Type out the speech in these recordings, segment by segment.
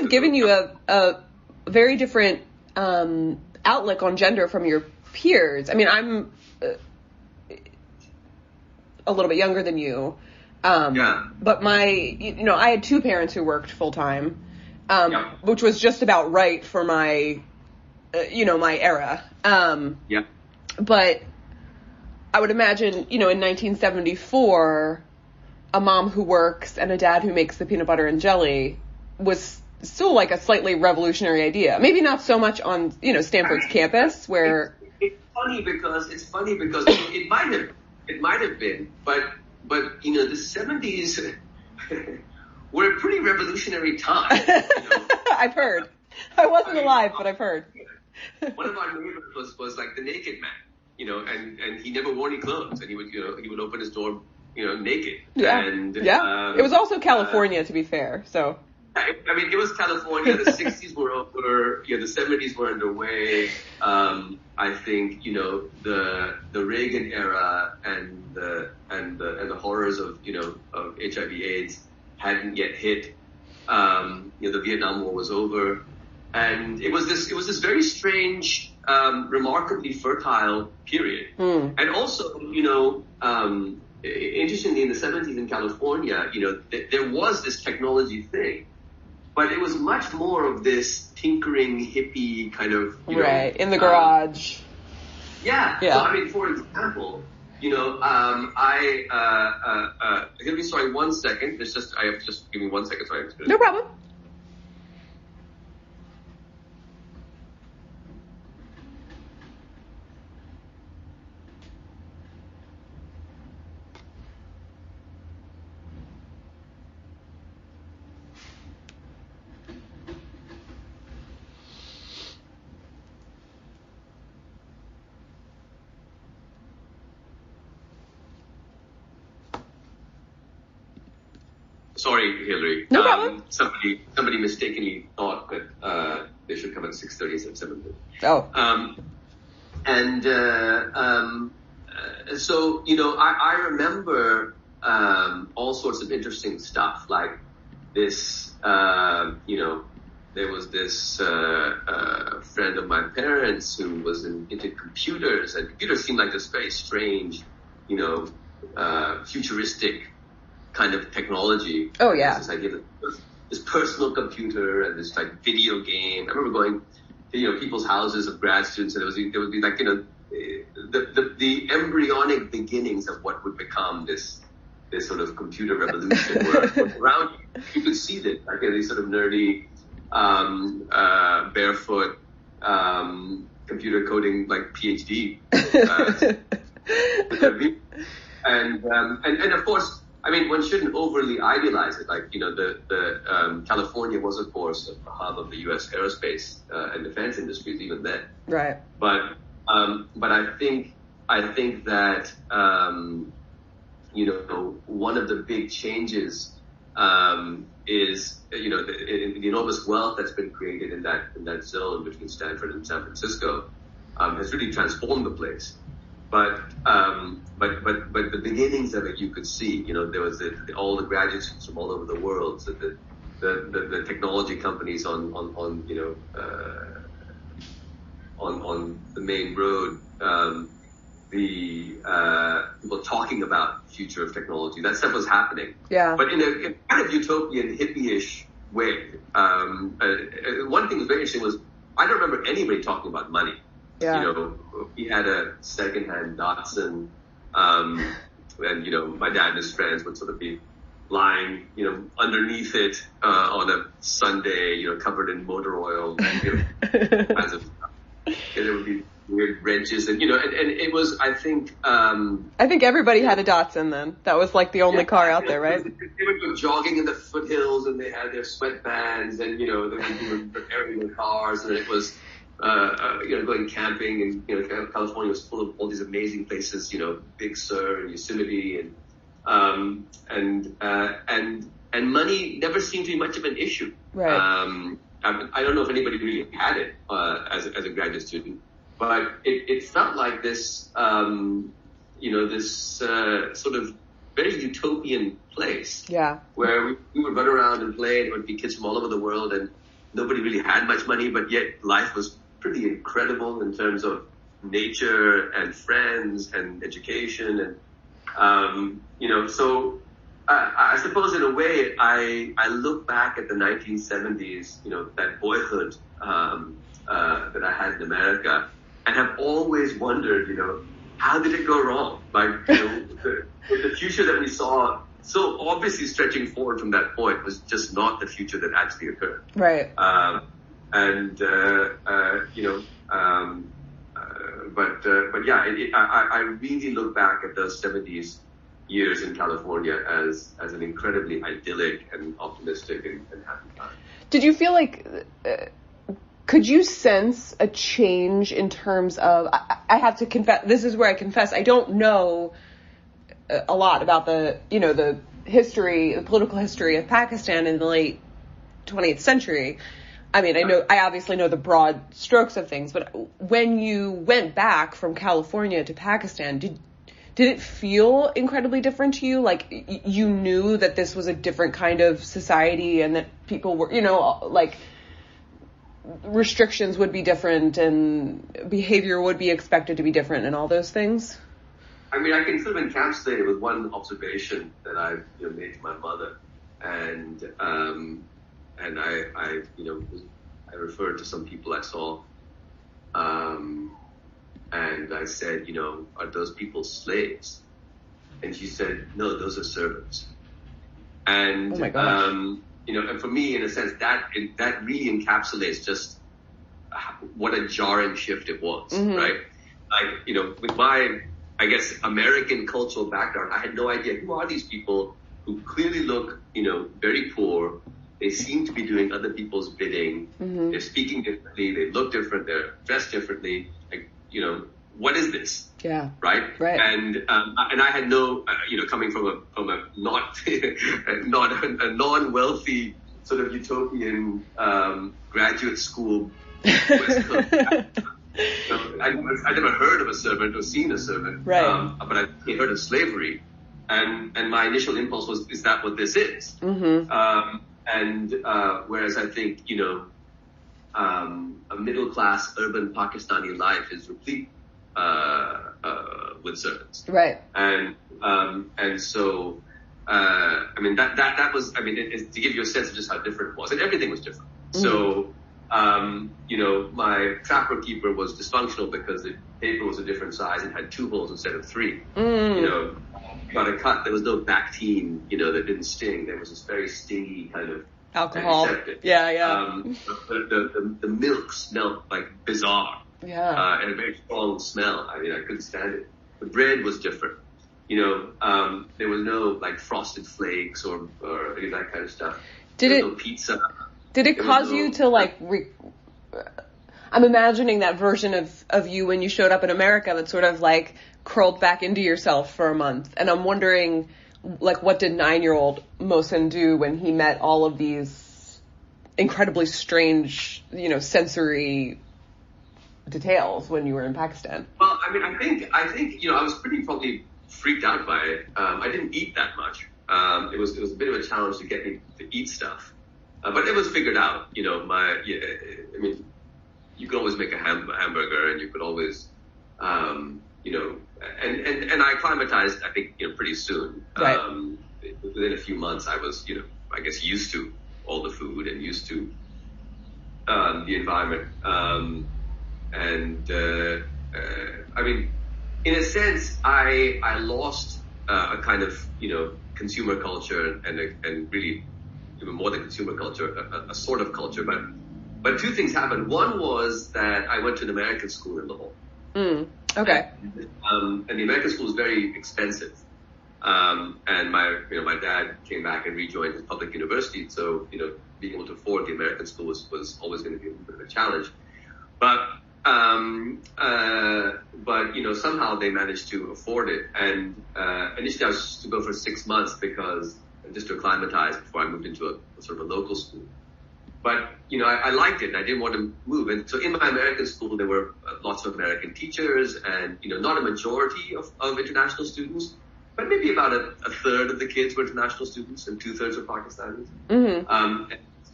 have given you a very different outlook on gender from your peers. I mean, I'm a little bit younger than you. But I had two parents who worked full time, which was just about right for my, my era. But I would imagine, in 1974, a mom who works and a dad who makes the peanut butter and jelly was still like a slightly revolutionary idea. Maybe not so much on, Stanford's campus where. It's funny because it might have been, but the 70s were a pretty revolutionary time. I've heard. I wasn't alive, but I've heard. One of our neighbors was like the naked man, and he never wore any clothes, and he would open his door, naked. Yeah. And it was also California, to be fair. So. I mean, it was California. The 60s were over. The 70s were underway. I think the Reagan era and the horrors of of HIV/AIDS hadn't yet hit. The Vietnam War was over, and it was this very strange, remarkably fertile period. And also, interestingly, in the 70s in California, there was this technology thing. But it was much more of this tinkering, hippie kind of, in the garage. Yeah. Yeah. So, I mean, for example, sorry, 1 second. Just give me 1 second. Sorry. No problem. Sorry, Hillary. No problem. Somebody mistakenly thought that they should come at 6:30 instead of 7:30. Oh. So I remember all sorts of interesting stuff like this. There was this friend of my parents who was into computers, and computers seemed like this very strange, futuristic kind of technology. Oh yeah. This idea of this personal computer and this like video game. I remember going to people's houses of grad students, and there would be like the embryonic beginnings of what would become this sort of computer revolution. Where around you could see this like these sort of nerdy barefoot computer coding like PhD. And of course. I mean, one shouldn't overly idealize it. Like, California was, of course, a hub of the U.S. aerospace and defense industries even then. Right. But I think that one of the big changes is the enormous wealth that's been created in that zone between Stanford and San Francisco has really transformed the place. But the beginnings of it you could see. There was all the graduate students from all over the world. So the technology companies on the main road. The people talking about the future of technology. That stuff was happening. Yeah. But in a kind of utopian, hippie-ish way. One thing that was very interesting was I don't remember anybody talking about money. Yeah. We had a secondhand Datsun, and my dad and his friends would sort of be lying, underneath it on a Sunday, covered in motor oil, kinds of stuff. And there would be weird wrenches, and it was, I think everybody had a Datsun then. That was like the only car out there, right? They would go jogging in the foothills, and they had their sweatbands, and they were repairing their cars, and it was. Going camping, and California was full of all these amazing places, Big Sur and Yosemite, and money never seemed to be much of an issue. Right. I don't know if anybody really had it as a graduate student, but it felt like this, this sort of very utopian place. Yeah. Where we would run around and play, and there would be kids from all over the world, and nobody really had much money, but yet life was pretty incredible in terms of nature and friends and education. And, so I suppose in a way, I look back at the 1970s, that boyhood that I had in America, and have always wondered, how did it go wrong? Like, the future that we saw so obviously stretching forward from that point was just not the future that actually occurred. Right. But yeah, I really look back at those 70s years in California as an incredibly idyllic and optimistic and happy time. Did you feel like, could you sense a change in terms of, I have to confess, this is where I confess, I don't know a lot about the political history of Pakistan in the late 20th century. I mean, I obviously know the broad strokes of things, but when you went back from California to Pakistan, did it feel incredibly different to you? Like, you knew that this was a different kind of society and that people were, like, restrictions would be different and behavior would be expected to be different and all those things? I mean, I can sort of encapsulate it with one observation that I've made to my mother. And I referred to some people I saw, and I said, are those people slaves? And she said, no, those are servants. And, oh my gosh. And for me, in a sense, that really encapsulates just what a jarring shift it was, right? Like, with my, I guess, American cultural background, I had no idea who are these people who clearly look, very poor. They seem to be doing other people's bidding. Mm-hmm. They're speaking differently. They look different. They're dressed differently. Like, what is this? Yeah. Right. And I had no, coming from a not a non-wealthy sort of utopian graduate school West Coast. I never heard of a servant or seen a servant. Right. But I heard of slavery, and my initial impulse was, is that what this is? Mm-hmm. Whereas I think, a middle-class urban Pakistani life is replete with servants. Right. And so, I mean, that was, I mean, to give you a sense of just how different it was. And everything was different. Mm-hmm. So, my trapper keeper was dysfunctional because the paper was a different size and had 2 holes instead of 3. Mm. Got a cut. There was no Bactine, that didn't sting. There was this very stingy kind of alcohol. Antiseptic. Yeah. The milk smelled like bizarre. Yeah. And a very strong smell. I mean, I couldn't stand it. The bread was different. There was no like frosted flakes or any of that kind of stuff. No pizza. Did it cause you to like? I'm imagining that version of you when you showed up in America that sort of like curled back into yourself for a month. And I'm wondering, like, what did 9-year-old Mohsen do when he met all of these incredibly strange, sensory details when you were in Pakistan? Well, I mean, I think, I was pretty probably freaked out by it. I didn't eat that much. It was a bit of a challenge to get me to eat stuff. But it was figured out, I mean, you could always make a hamburger and you could always, and I acclimatized, I think, pretty soon. Right. Within a few months, I was, I guess used to all the food and used to the environment. I mean, in a sense, I lost a kind of, consumer culture and really even more than consumer culture, a sort of culture. But 2 things happened. One was that I went to an American school in Lahore. Okay. And the American school is very expensive. And my dad came back and rejoined his public university. So, being able to afford the American school was always going to be a bit of a challenge. But somehow they managed to afford it. And initially I was supposed to go for 6 months just to acclimatize before I moved into a sort of a local school. But, I liked it and I didn't want to move. And so in my American school, there were lots of American teachers and, not a majority of international students, but maybe about a third of the kids were international students and 2/3 were Pakistanis. Mm-hmm.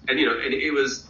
And it was